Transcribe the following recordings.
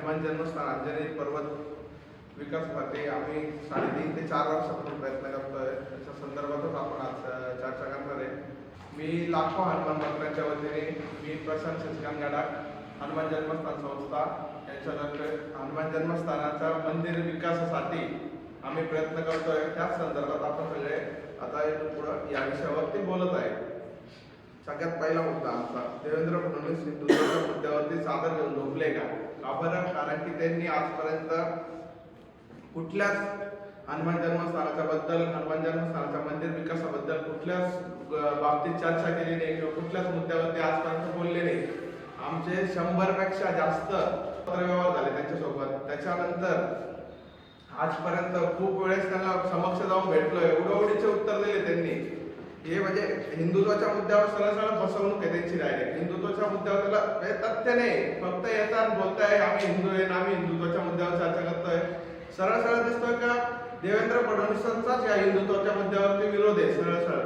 हनुमान जन्मस्थान अंजनी पर्वत विकासासाठी आम्ही 3.5 ते 4 वर्षापासून प्रयत्न करतोय. त्याच्या संदर्भातच आपण आज चर्चा करणार आहे. मी लाखो हनुमान भक्तांच्या वतीने मी प्रशांत शशिकांत गडाख हनुमान जन्मस्थान संस्था यांच्यातर्फे हनुमान जन्मस्थानाच्या मंदिर विकासासाठी आम्ही प्रयत्न करतोय. त्याच संदर्भात आपण सगळे आता पुढे या विषयावरती बोलत आहे. सगळ्यात पहिला मुद्दा आमचा देवेंद्र फडणवीस हिंदुत्वाच्या मुद्द्यावरती चादर घेऊन झोपले का? बरं, कारण की त्यांनी आजपर्यंत कुठल्याच हनुमान जन्मस्थानाच्या बद्दल, हनुमान जन्मस्थानाच्या मंदिर विकासाबद्दल कुठल्याच बाबतीत चर्चा केली नाही किंवा कुठल्याच मुद्द्यावरती आजपर्यंत बोलले नाही. आमचे 100 पेक्षा जास्त पत्रव्यवहार झाले त्यांच्यासोबत. त्याच्यानंतर आजपर्यंत खूप वेळेस त्यांना समक्ष जाऊन भेटलोय. उडवडीचे उत्तर दिले त्यांनी. हे म्हणजे हिंदुत्वाच्या मुद्द्यावर सरळ सरळ फसवणूक आहे त्यांची डायरेक्ट. हिंदुत्वाच्या मुद्द्यावर त्याला तथ्य नाही, फक्त येतात बोलताय आम्ही हिंदू आहे, आम्ही हिंदुत्वाच्या मुद्द्यावर चर्चा करतोय. सरळ सरळ दिसतोय का देवेंद्र फडणवीसांचाच या हिंदुत्वाच्या मुद्द्यावरती विरोध आहे. सरळ सरळ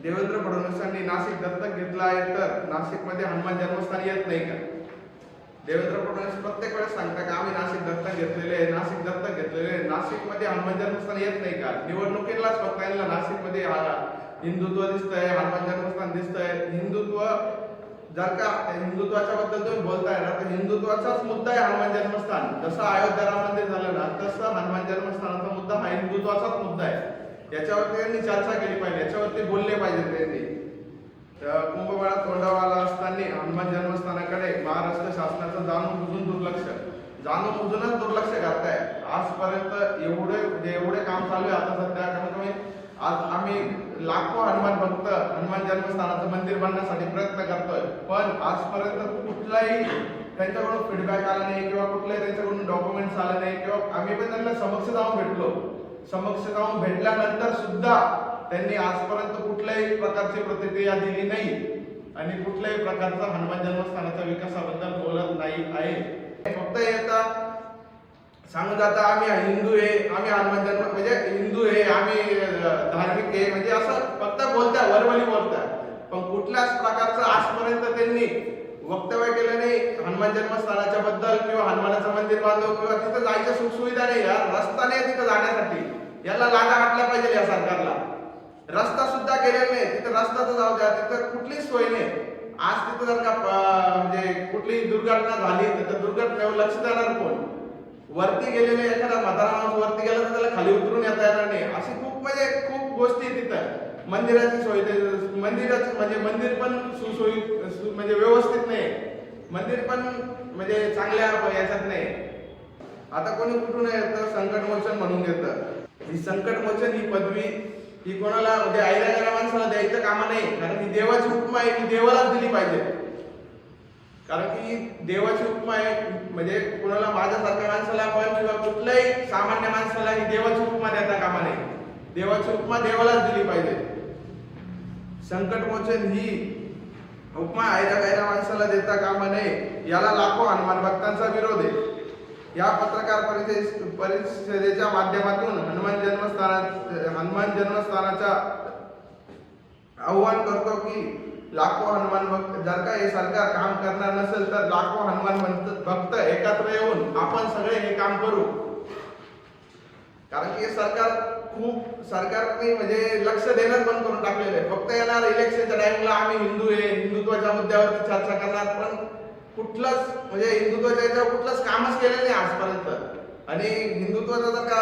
देवेंद्र फडणवीसांनी नाशिक दत्तक घेतला आहे, तर नाशिकमध्ये हनुमान जन्मस्थान येत नाही का? देवेंद्र फडणवीस प्रत्येक वेळेस सांगता का आम्ही नाशिक दत्तक घेतलेले, नाशिक दत्तक घेतलेले, नाशिकमध्ये हनुमान जन्मस्थान येत नाही का? निवडणुकीलाच फक्त यांना नाशिकमध्ये हिंदुत्व दिसतंय, हनुमान जन्मस्थान दिसतंय. हिंदुत्व जर का हिंदुत्वाच्या बद्दल तुम्ही बोलताय ना, तर हिंदुत्वाचाच मुद्दा आहे हनुमान जन्मस्थान. जसं अयोध्या राम मंदिर झालं ना, तसं हनुमान जन्मस्थानाचा मुद्दा हा हिंदुत्वाचाच मुद्दा आहे. याच्यावरती त्यांनी चर्चा केली पाहिजे, याच्यावरती बोलले पाहिजे त्यांनी. कुंभमेळा तोंडावाला असताना हनुमान जन्मस्थानाकडे महाराष्ट्र शासनाचं जाणून बुजूनच दुर्लक्ष करताय. आजपर्यंत एवढे काम चालू आहे. आता सध्या कमीत कमी आज आम्ही लाखो हनुमान भक्त हनुमान जन्मस्थानाचं मंदिर बांधण्यासाठी प्रयत्न करतोय, पण आजपर्यंत कुठलाही त्यांच्याकडून फीडबॅक आला नाही किंवा कुठलाही त्यांच्याकडून डॉक्युमेंट्स आले नाही किंवा आम्ही पण त्यांना समक्ष जाऊन भेटलो. समक्ष जाऊन भेटल्यानंतर सुद्धा त्यांनी आजपर्यंत कुठल्याही प्रकारची प्रतिक्रिया दिली नाही आणि कुठल्याही प्रकारचा हनुमान जन्मस्थानाच्या विकासाबद्दल बोलत नाही आहे. फक्त येता सांगून जाता आम्ही हिंदू आहे, आम्ही हनुमान जन्म म्हणजे हिंदू आहे, आम्ही धार्मिक आहे, म्हणजे असं फक्त बोलताय, वरवली बोलताय, पण कुठल्याच प्रकारचं आजपर्यंत त्यांनी वक्तव्य केलं नाही हनुमान जन्मस्थानाच्या बद्दल किंवा हनुमानाचं मंदिर बांधव किंवा तिथं जायच्या सुखसुविधा नाही. यार रस्ता नाही तिथं जाण्यासाठी, याला लागा घातल्या पाहिजे या सरकारला. रस्ता सुद्धा केलेला नाही. तिथं रस्ता तर जाऊ द्या, तिथं कुठलीच सोय नाही. आज तिथं जर का म्हणजे कुठली दुर्घटना झाली तर दुर्घटनेवर लक्ष देणार कोण? वरती गेलेले एखादा म्हातारा माणूस वरती गेला तर त्याला खाली उतरून येता येणार नाही. अशी खूप गोष्टी तिथं. मंदिराची सोय, मंदिराची म्हणजे मंदिर पण सुसोयी म्हणजे व्यवस्थित नाही. मंदिर पण म्हणजे चांगल्या याच्यात नाही. आता कोणी कुठून येतं संकटमोचन म्हणून येतं. ही संकटमोचन ही पदवी ही कोणाला म्हणजे आईला माणसाला द्यायचं कामा नाही, कारण ही देवाची उपमा आहे. ही देवालाच दिली पाहिजे, कारण की देवाची उपमा आहे. म्हणजे कोणाला माझ्यासारख्या माणसाला पण किंवा कुठल्याही सामान्य माणसाला ही देवाची उपमा देता कामा नाही. देवाची उपमा देवालाच दिली पाहिजे. संकटमोचन ही उपमा आईला माणसाला देता कामा नये, याला लाखो हनुमान भक्तांचा विरोध आहे. या पत्रकार परिषदेच्या माध्यमातून हनुमान जन्मस्थानाच्या आव्हान करतो की लाखो हनुमान भक्त, जर का हे सरकार काम करणार नसेल तर लाखो हनुमान भक्त एकत्र येऊन आपण सगळे हे काम करू. कारण की सरकारने म्हणजे लक्ष देणं बंद करून टाकलेलं आहे. फक्त येणार इलेक्शनच्या टाइमला आम्ही हिंदू आहे, हिंदुत्वाच्या मुद्द्यावरती चर्चा करणार, पण कुठलंच म्हणजे हिंदुत्वाच्या याच्यावर कुठलंच कामच केलेलं नाही आजपर्यंत. आणि हिंदुत्वाचा जर का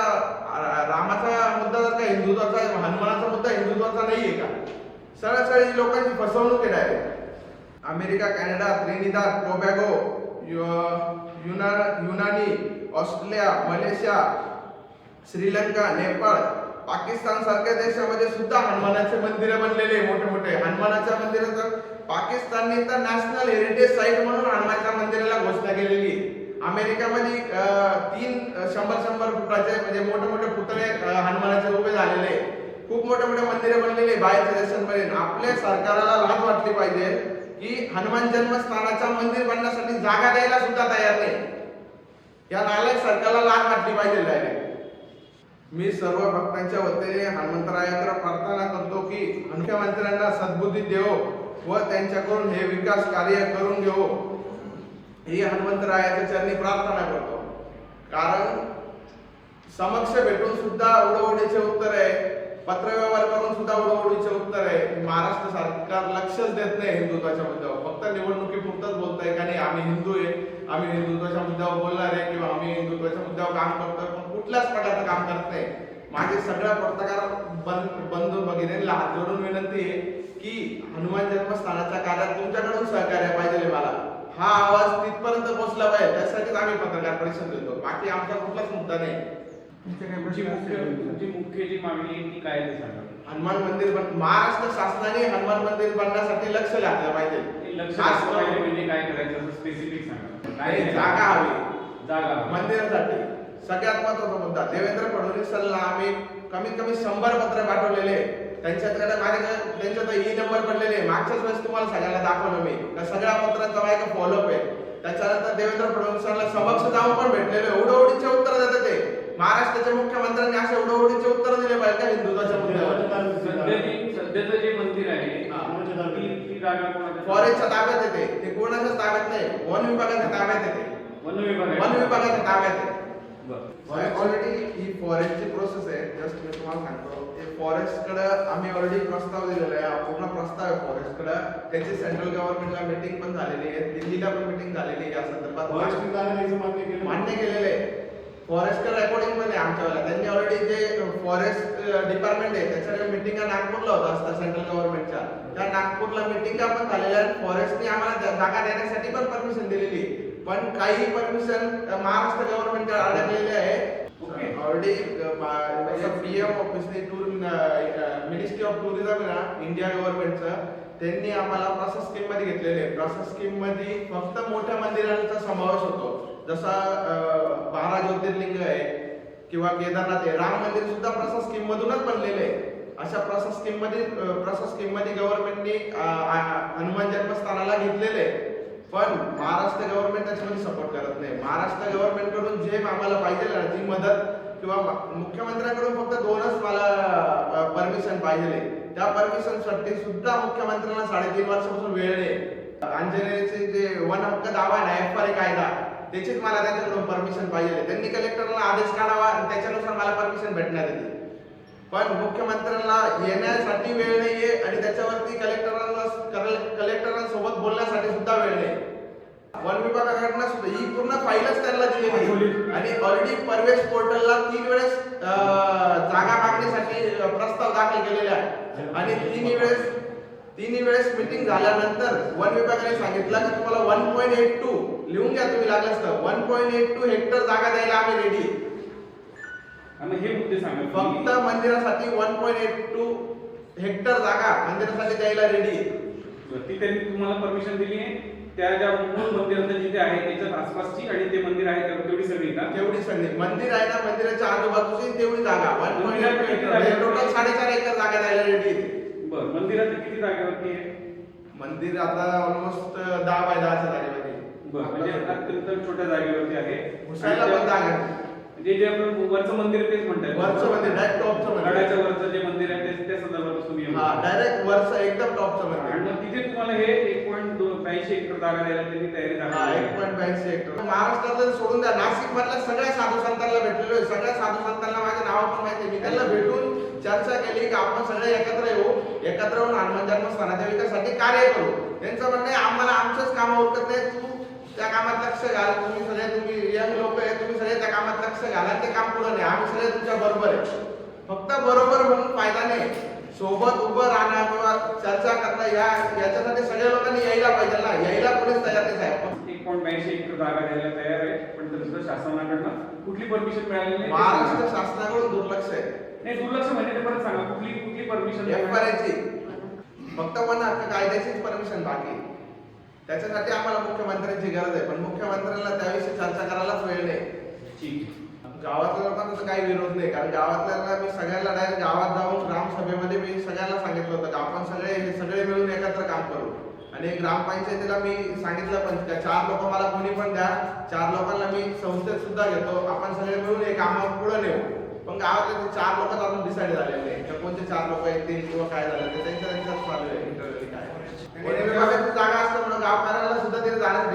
रामाचा मुद्दा जर का हिंदुत्वाचा, हनुमानाचा मुद्दा हिंदुत्वाचा नाहीये का? सरळ लोकांची फसवणूक केली आहे. America, Canada, Trinidad, Tobago, Unani, Australia, Malaysia, Sri Lanka, Nepal, Pakistan सारख्या देशामध्ये सुद्धा हनुमानाचे मंदिर बनलेले मोठे. हनुमानाच्या मंदिराचं पाकिस्तानने तर नॅशनल हेरिटेज साईट म्हणून हनुमानाच्या मंदिराला घोषणा केलेली. अमेरिकेमध्ये 3 100 फुटाचे म्हणजे मोठे पुतळे हनुमानाचे उभे झालेले. खूप मोठे मंदिरे बनलेले बाहेरच्या देशांमध्ये. आपल्या सरकारला लाज वाटली पाहिजे की हनुमान जन्मस्थानाच्या मंदिर बांधण्यासाठी जागा द्यायला सुद्धा तयार नाही. या नालायक सरकारला लाज वाटली पाहिजे डायरेक्ट. मी सर्व भक्तांच्या वतीने हनुमंतरायाकडे प्रार्थना करतो की मुख्यमंत्र्यांना सद्बुद्धी देवो व त्यांच्याकडून हे विकास कार्य करून घेऊ. ही हनुमंतरायाच्या चरणी प्रार्थना करतो. कारण समक्ष भेटून सुद्धा उडवडीचे उत्तर आहे, पत्रव्यवहार करून सुद्धा उडवडीचे उत्तर आहे. महाराष्ट्र सरकार लक्षच देत नाही हिंदुत्वाच्या मुद्द्यावर, फक्त निवडणुकीपुरतच बोलतंय का नाही आम्ही हिंदू आहे, आम्ही हिंदुत्वाच्या मुद्द्यावर बोलणार आहे किंवा आम्ही हिंदुत्वाच्या मुद्द्यावर काम करतोय, पण कुठल्याच प्रकारचं काम करत नाही. माझे सगळ्या पत्रकार बंधू भगिनींना हात जोडून विनंती आहे की हनुमान जन्मस्थानाच्या कार्यात तुमच्याकडून सहकार्य पाहिजे. मला हा आवाज तिथपर्यंत पोहोचला पाहिजे, त्यासाठीच आम्ही पत्रकार परिषद देतो. बाकी आमचा कुठलाच मुद्दा नाही. तुमची मुख्य जी मागणी आहे ती काय ते सांगा. हनुमान मंदिर महाराष्ट्र शासनाने हनुमान मंदिर बनण्यासाठी लक्ष घातलं पाहिजे. लक्ष घातलं म्हणजे काय करायचं स्पेसिफिक सांगा. काय जागा हवी, जागा मंदिरासाठी सगळ्यात महत्त्वाचा मुद्दा. देवेंद्र फडणवीसांना आम्ही कमीत कमी 100 पत्र पाठवलेले, त्यांच्याकडे माझ्याकडे त्यांच्यात ई नंबर पडलेले. मागच्याच वेळेस तुम्हाला सगळ्यांना दाखवलं मी, त्या सगळ्या पत्रांचा माझ्या फॉलोअप आहे. त्याच्यानंतर देवेंद्र फडणवीसांना समक्ष जाऊन पण भेटलेले, उडवडीचे उत्तर देतात ते. महाराष्ट्राच्या मुख्यमंत्र्यांनी असे उडवडीचे उत्तर दिले पाहिजे का हिंदुत्वाच्या मुद्द्यावर. सध्याचं जे मंदिर आहे ती जागा फॉरेस्टच्या ताब्यात येते, ते कोणाच्याच ताब्यात नाही, वन विभागाच्या ताब्यात येते. वन विभागाच्या ताब्यात आहे. ऑलरेडी ही फॉरेस्टची प्रोसेस आहे. जस्ट मी तुम्हाला सांगतो, फॉरेस्टकडे आम्ही ऑलरेडी प्रस्ताव दिलेला आहे, पूर्ण प्रस्ताव आहे फॉरेस्टकडे. त्याची सेंट्रल गव्हर्नमेंटला मीटिंग पण झालेली आहे, दिल्लीला पण मीटिंग झालेली आहे. या संदर्भात मान्य केलेलं आहे. फॉरेस्टकडे रेकॉर्डिंग पण आहे आमच्यावाला. त्यांनी ऑलरेडी जे फॉरेस्ट डिपार्टमेंट आहे त्याच्याकडे मीटिंगा नागपूरला होत असतात सेंट्रल गव्हर्नमेंटच्या, त्या नागपूरला मीटिंगा पण झालेल्या आहेत. फॉरेस्टने आम्हाला जागा देण्यासाठी पण परमिशन दिलेली, पण काही परमिशन महाराष्ट्र गव्हर्नमेंटकडे अडकलेले आहे. ऑलरेडी पीएम ऑफिसने मिनिस्ट्री ऑफ टुरिझम ना इंडिया गव्हर्नमेंटचं, त्यांनी आम्हाला प्रसाद स्कीम मध्ये घेतलेले. प्रसाद स्कीम मध्ये फक्त मोठ्या मंदिरांचा समावेश होतो, जसा 12 ज्योतिर्लिंग आहे किंवा केदारनाथ आहे. राम मंदिर सुद्धा प्रसाद स्कीम मधूनच बनलेले आहे. अशा प्रसाद स्कीम मध्ये गव्हर्नमेंटने हनुमान जन्मस्थानाला घेतलेले, पण महाराष्ट्र गव्हर्नमेंट त्याच्यामध्ये सपोर्ट करत नाही. महाराष्ट्र गव्हर्नमेंट कडून जे आम्हाला पाहिजे ना जी मदत, किंवा मुख्यमंत्र्यांकडून फक्त 2च मला परमिशन पाहिजे. त्या परमिशन साठी सुद्धा मुख्यमंत्र्यांना 3.5 वर्षापासून वेळ आहे. अंजनेरीचे जे वन हक्क दावा आहे FRA कायदा, त्याचीच मला त्यांच्याकडून परमिशन पाहिजे. त्यांनी कलेक्टरला आदेश काढावा आणि त्याच्यानुसार मला परमिशन भेटणार आहे. पण मुख्यमंत्र्यांना येण्यासाठी वेळ नाहीये आणि त्याच्यावरती कलेक्टरांसोबत बोलण्यासाठी सुद्धा वेळ नाही. वन विभागाकडनं सुद्धा ही पूर्ण फाईलच त्यांना दिलेली आणि ऑलरेडी परवेश पोर्टलला 3 वेळेस जागा मागणीसाठी प्रस्ताव दाखल केलेले आहे. आणि तिन्ही वेळेस मीटिंग झाल्यानंतर वन विभागाने सांगितलं की तुम्हाला 1.82 लिहून घ्या तुम्ही लागल्यास तर 1.82 हेक्टर जागा द्यायला आम्ही रेडी. आणि हे मुद्दे सांगा. फक्त मंदिरासाठी 1.82 हेक्टर जागा मंदिरासाठी द्यायला रेडी. ती त्यांनी तुम्हाला परमिशन दिली आहे. त्या ज्या मूळ मंदिराचं जिथे आहे त्याच्यात आसपासची आणि ते मंदिर आहे तेवढी सगळी का? तेवढी सगळी मंदिर आहे ना, मंदिराच्या आजूबाजूची तेवढी जागा 1.82 हेक्टर, टोटल 4.5 एकर जागा द्यायला रेडी आहे. बरं, मंदिरात किती जागेवरती आहे? मंदिर आता ऑलमोस्ट 10 बाय 10च्या जागेवरती. बरं, म्हणजे अत्यंत छोट्या जागेवरती आहे. घुसायला पण जागा आहे. जे आपण वरचं मंदिर तेच म्हणतात, वरचं मंदिर डायरेक्ट टॉपचं मंदिर, गडाच्या वरचं जे मंदिर आहे त्या संदर्भात तुम्ही डायरेक्ट वरचं एकदम टॉपचं मंदिर. आणि मग तिथे तुम्हाला हे 1.82 हेक्टर जागा द्यायला त्यांनी तयारी झाली. 1.82 हेक्टर महाराष्ट्रातलं सोडून द्या, नाशिक मधल्या सगळ्या साधू संतांना भेटलेलो आहे. सगळ्या साधू संतांना माझे नाव पण माहिती. मी त्यांना भेटून चर्चा केली की आपण सगळे एकत्र येऊन हनुमान जन्मस्थानाच्या विकासासाठी कार्य करू. त्यांचं म्हणणं आहे आम्हाला आमचंच काम उरकत नाही, तू त्या कामात लक्ष घाल, तुम्ही यंग लोक आहे, तुम्ही सगळे त्या कामात लक्ष घाला, ते काम पुढे नाही, आम्ही सगळे तुमच्या बरोबर आहे. फक्त बरोबर म्हणून फायदा नाही, सोबत उभं राहणं किंवा चर्चा करणं याच्यासाठी सगळ्या लोकांनी यायला पाहिजे ना. यायला कोणीच तयार नाही साहेब. 1.82 हेक्टर जागा द्यायला तयार आहे, पण तसं शासनाकडनं कुठली परमिशन मिळालेली नाही. महाराष्ट्र शासनाकडून दुर्लक्ष आहे. नाही, दुर्लक्ष म्हणजे ते परत सांगा कुठली परमिशन? FRAची फक्त वन हक्क कायद्याचीच परमिशन बाकी. त्याच्यासाठी आम्हाला मुख्यमंत्र्यांची गरज आहे, पण मुख्यमंत्र्यांना त्याविषयी चर्चा करायलाच वेळ नाही. ठीक. गावातल्या लोकांना तर काही विरोध नाही, कारण गावातल्या मी सगळ्यांना डायरेक्ट गावात जाऊन ग्रामसभेमध्ये मी सगळ्यांना सांगितलं होतं की आपण सगळे मिळून एकत्र काम करू. आणि ग्रामपंचायतीला मी सांगितलं पण 4 लोक मला कोणी पण द्या, 4 लोकांना मी संस्थेत सुद्धा घेतो, आपण सगळे मिळून हे काम पुढे नेऊ. पण गावातले ते 4 लोक अजून डिसाईड झालेले नाही, कोणते 4 लोक येतील किंवा काय झालं ते त्यांच्यात चालू आहे. इंटरव्ह्यू काय जागा असतं म्हणून गावकऱ्यांना सुद्धा तिथे जाण्यास